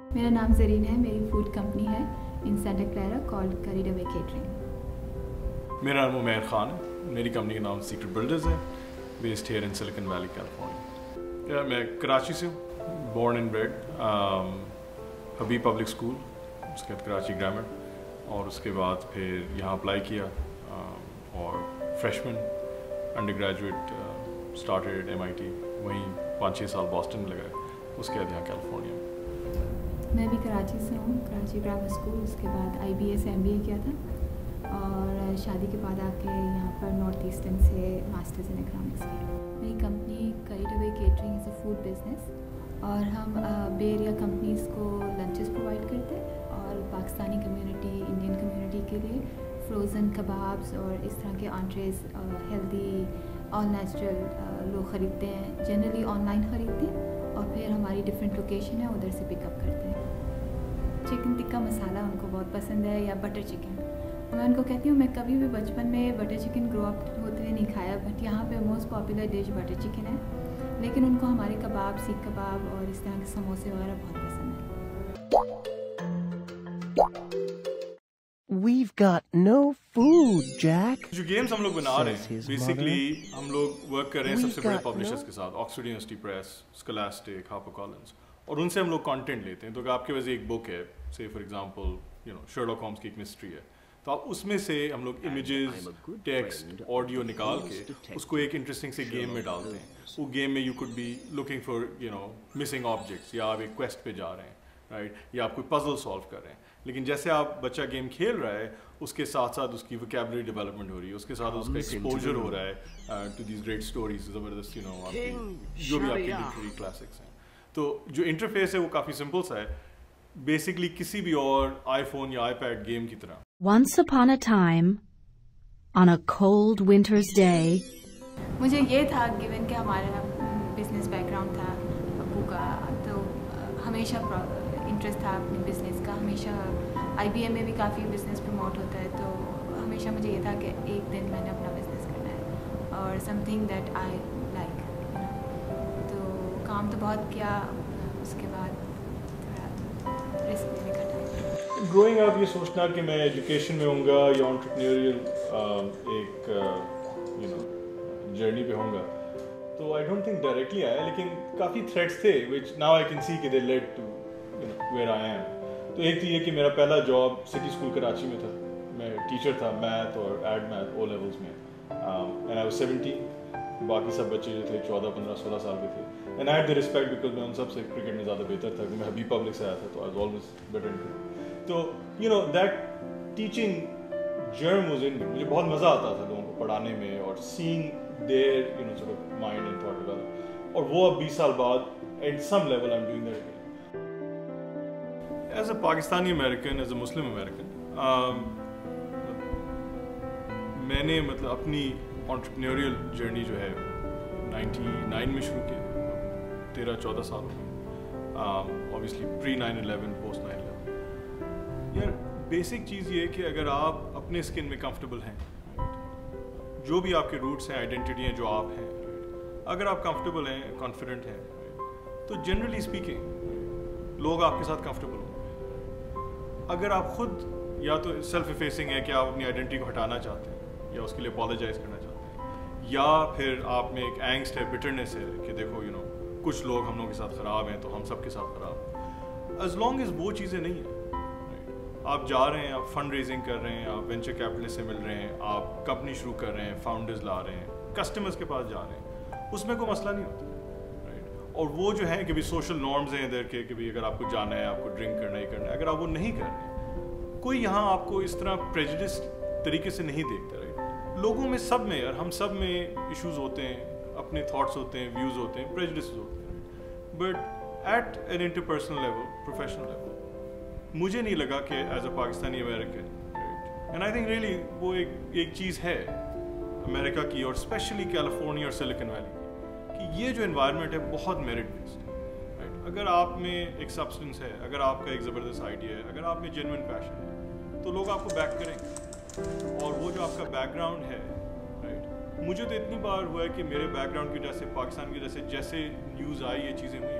मेरा नाम ज़रीन है, मेरी फूड कंपनी है in Santa Clara called Curried Away catering. मेरा नाम उमैर खान है, मेरी कंपनी का नाम सीक्रेट बिल्डर्स है, based here in Silicon Valley California. मैं कराची से हूँ, born and bred, Habib public school, उसके बाद कराची ग्रामर, और उसके बाद फिर यहाँ अप्लाई किया और freshman under graduate started MIT, वहीं 5-6 साल बॉस्टन में लगाए, उसके बाद यहाँ कैलिफोर्निया। मैं भी कराची से हूँ, कराची ग्रामर स्कूल, उसके बाद IBA से MBA किया था और शादी के बाद आके यहाँ पर नॉर्थ ईस्टर्न से मास्टर्स इन इकोनॉमिक्स किया। मेरी company Curried Away catering is a food business और हम बे एरिया कंपनीज़ को लंचेस प्रोवाइड करते हैं और पाकिस्तानी कम्युनिटी, इंडियन कम्युनिटी के लिए फ्रोज़न कबाब्स और इस तरह के आंट्रेज हेल्दी ऑल नेचुरल लोग ख़रीदते हैं, जनरली ऑनलाइन ख़रीदते हैं और फिर हमारी डिफरेंट लोकेशन है उधर से पिकअप करते हैं। चिकन टिक्का मसाला उनको बहुत पसंद है या बटर चिकन। मैं उनको कहती हूँ मैं कभी भी बचपन में बटर चिकन ग्रो अप होते हुए नहीं खाया, बट यहाँ पे most popular dish butter chicken है, लेकिन उनको हमारे कबाब, सीख कबाब और इस तरह के समोसे वगैरह बहुत पसंद है। We've got no food, Jack. जो गेम्स हम लोग बना रहे हैं, बेसिकली हम लोग वर्क कर रहे हैं सबसे बड़े पब्लिशर्स के साथ, Oxford university press, scholastic, Harper Collins, और उनसे हम लोग कंटेंट लेते हैं। तो अगर आपके पास एक बुक है, से फॉर एग्जांपल शर्लॉक होम्स की एक मिस्ट्री है, तो आप उसमें से हम लोग इमेजेस, टेक्स्ट, ऑडियो निकाल के उसको एक इंटरेस्टिंग से गेम में डालते हैं। वो गेम में you could be looking for missing objects, या आप एक क्वेस्ट पे जा रहे हैं, राइट, या आप कोई पजल सॉल्व कर रहे हैं। लेकिन जैसे आप बच्चा गेम खेल रहा है, उसके साथ साथ उसकी वोकैबुलरी डेवलपमेंट हो रही है, उसके साथ उसका एक्सपोजर हो रहा है टू दीज ग्रेट स्टोरीज, ज़बरदस्त आपकी जो भी आपके लिटरेरी क्लासिक्स हैं। तो जो इंटरफेस है वो काफ़ी सिंपल सा है, बेसिकली किसी भी और iPhone या iPad गेम की तरह। Once upon a time, on a cold winter's day, मुझे ये था गिवन कि हमारा बिजनेस बैकग्राउंड था अब्बू का, तो हमेशा इंटरेस्ट था अपने बिज़नेस का, हमेशा IBA में भी काफ़ी बिज़नेस प्रमोट होता है, तो हमेशा मुझे ये था कि एक दिन मैंने अपना बिज़नेस करना है और समथिंग दैट आई लाइक, तो काम तो बहुत किया, उसके बाद रिस्क लेने का टाइम। ग्रोइंग अप ये सोचना कि मैं एजुकेशन में होऊंगा या एंटरप्रेन्योरियल एक जर्नी पे होऊंगा, तो आई डोंट थिंक डायरेक्टली आया, लेकिन काफ़ी थ्रेड्स थे which now I can see कि they led to where I am. तो एक थी ये कि मेरा पहला जॉब सिटी स्कूल कराची में था, मैं टीचर था मैथ और एड मैथ O लेवल्स में, एंड आई वाज 17, बाकी सब बच्चे जो थे 14, 15, 16 साल के थे, and I had the respect because मैं उन सब से क्रिकेट में ज़्यादा बेहतर था, क्योंकि मैं हबीब पब्लिक से आया था, तो I was always better in cricket. तो that teaching germ was in me, मुझे बहुत मज़ा आता था लोगों को पढ़ाने में और seeing their sort of mind and thought develop, और वो अब 20 साल बाद at some level I am doing that. As a Pakistani American, as a Muslim American, मैंने मतलब अपनी entrepreneurial journey जो है 99 में शुरू की, 13-14 साल हो गए, obviously pre 9/11, post 9/11। यार बेसिक चीज़ ये है कि अगर आप अपने स्किन में कंफर्टेबल हैं, जो भी आपके रूट्स हैं, आइडेंटिटी हैं, जो आप हैं, अगर आप कंफर्टेबल हैं, कॉन्फिडेंट हैं, तो जनरली स्पीकिंग लोग आपके साथ कंफर्टेबल होंगे। अगर आप खुद या तो सेल्फ इफेसिंग है कि आप अपनी आइडेंटिटी को हटाना चाहते हैं या उसके लिए अपोलोजाइज करना चाहते हैं, या फिर आप में एक एंग्स्ट है, बिटरनेस है कि देखो कुछ लोग हम लोगों के साथ ख़राब हैं तो हम सब के साथ ख़राब हैं, एज लॉन्ग एज वो चीज़ें नहीं हैं, आप जा रहे हैं, आप फंड रेजिंग कर रहे हैं, आप वेंचर कैपिटलिस्ट से मिल रहे हैं, आप कंपनी शुरू कर रहे हैं, फाउंडर्स ला रहे हैं, कस्टमर्स के पास जा रहे हैं, उसमें कोई मसला नहीं होता, राइट। और वो जो है कि भी सोशल नॉर्म्स हैं इधर के कि भी अगर आपको जाना है, आपको ड्रिंक करना ही करना है, अगर आप वो नहीं कर रहे, कोई यहाँ आपको इस तरह प्रेजुडिस तरीके से नहीं देखता, राइट। लोगों में सब में यार, हम सब में इश्यूज होते हैं, अपने थॉट्स होते हैं, व्यूज़ होते हैं, प्रेजुडिस होते हैं, but at an interpersonal level, professional level, मुझे नहीं लगा कि as a Pakistani American, and I think really वो एक चीज़ है अमेरिका की और स्पेशली कैलिफोर्निया और सिलिकॉन वैली की, कि ये जो एनवायरनमेंट है बहुत मेरिट बेस्ड है, राइट। अगर आप में एक सब्सटेंस है, अगर आपका एक ज़बरदस्त आइडिया है, अगर आप में जेन्युइन पैशन है, तो लोग आपको बैक करेंगे, और वो जो आपका बैकग्राउंड है, राइट। मुझे तो इतनी बार हुआ है कि मेरे बैकग्राउंड की वजह से, पाकिस्तान की वजह से, जैसे न्यूज़ आई ये चीज़ें हुई,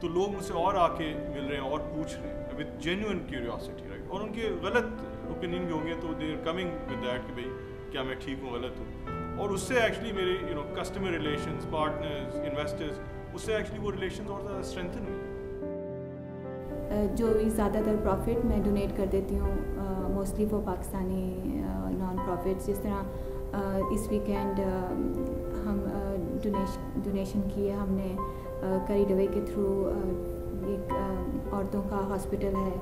تو لوگ مجھ سے اور آ کے مل رہے ہیں اور پوچھ رہے ہیں وتھ جینوئن کیوریوسٹی رائٹ. اور ان کے غلط اوپینین بھی ہوں گے تو they are coming with that کہ بھائی کیا میں ٹھیک ہوں غلط ہوں. اور اس سے ایکچولی میرے کسٹمر ریلیشنز پارٹنرز انویسٹرز اس سے ایکچولی وہ ریلیشنز اور زیادہ اسٹرینتھن ہوئی. جو بھی زیادہ تر پروفٹ میں ڈونیٹ کر دیتی ہوں mostly for Pakistani non profits. جس طرح اس ویکینڈ ہم ڈونیشن کی ہے ہم نے کری ڈوے کے تھرو ایک عورتوں کا ہاسپٹل ہے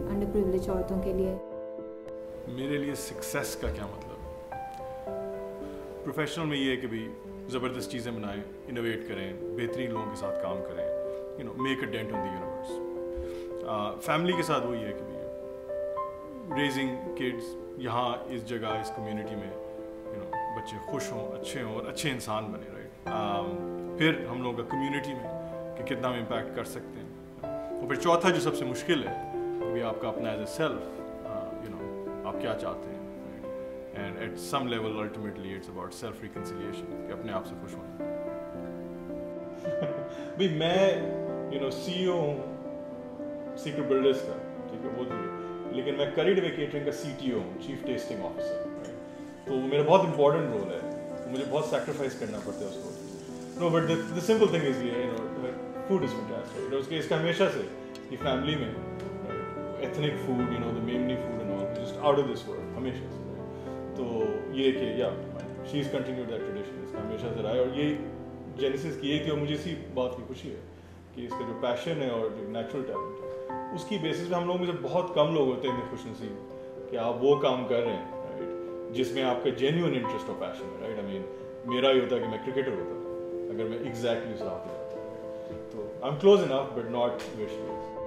انڈر پریویلیج عورتوں کے لیے. میرے لیے سکسیس کا کیا مطلب؟ پروفیشنل میں یہ ہے کہ بھائی زبردست چیزیں بنائیں, انوویٹ کریں, بہترین لوگوں کے ساتھ کام کریں, make a dent on the universe. Family کے ساتھ وہی ہے کہ بھائی ریزنگ کڈس یہاں اس جگہ اس کمیونٹی میں بچے خوش ہوں, اچھے ہوں اور اچھے انسان بنے رائٹ. پھر ہم لوگوں کا کمیونٹی میں کہ کتنا ہم امپیکٹ کر سکتے ہیں. اور پھر چوتھا جو سب سے مشکل ہے کہ آپ کا اپنا ایز اے سیلف آپ کیا چاہتے ہیں. And at some level ultimately it's about self reconciliation کہ اپنے آپ سے خوش ہونا. بھائی میں سی ای او ہوں سیکرٹ بلڈرز کا, ٹھیک ہے وہ لیکن میں کری ڈوے کیٹرنگ کا سی ٹی او ہوں, چیف ٹیسٹنگ آفیسر. تو میرا بہت امپورٹنٹ رول ہے, مجھے بہت سیکریفائس کرنا پڑتا ہے اس کو. No but the simple thing is food is fantastic. اس کا ہمیشہ سے یہ فیملی میں ethnic food the Memoni food and all just out of this world ہمیشہ سے. تو یہ کہ شی از کنٹینیوڈ دیٹ ٹریڈیشن, اس کا ہمیشہ سے رہا ہے. اور یہ جینیسس کی یہ کہ مجھے اسی بات کی خوشی ہے کہ اس کا جو پیشن ہے اور جو نیچرل ٹیلنٹ ہے اس کی بیسس پہ ہم لوگوں میں سے بہت کم لوگ ہوتے ہیں اتنے خوش نصیب کہ آپ وہ کام کر رہے ہیں رائٹ جس میں آپ کا جینیون انٹرسٹ اور پیشن ہے رائٹ. آئی مین میرا یہ ہوتا ہے کہ میں کرکٹر ہوتا اگر میں ایگزیکٹلی اس راہ پہ جاتا. تو I am close enough but not where she is.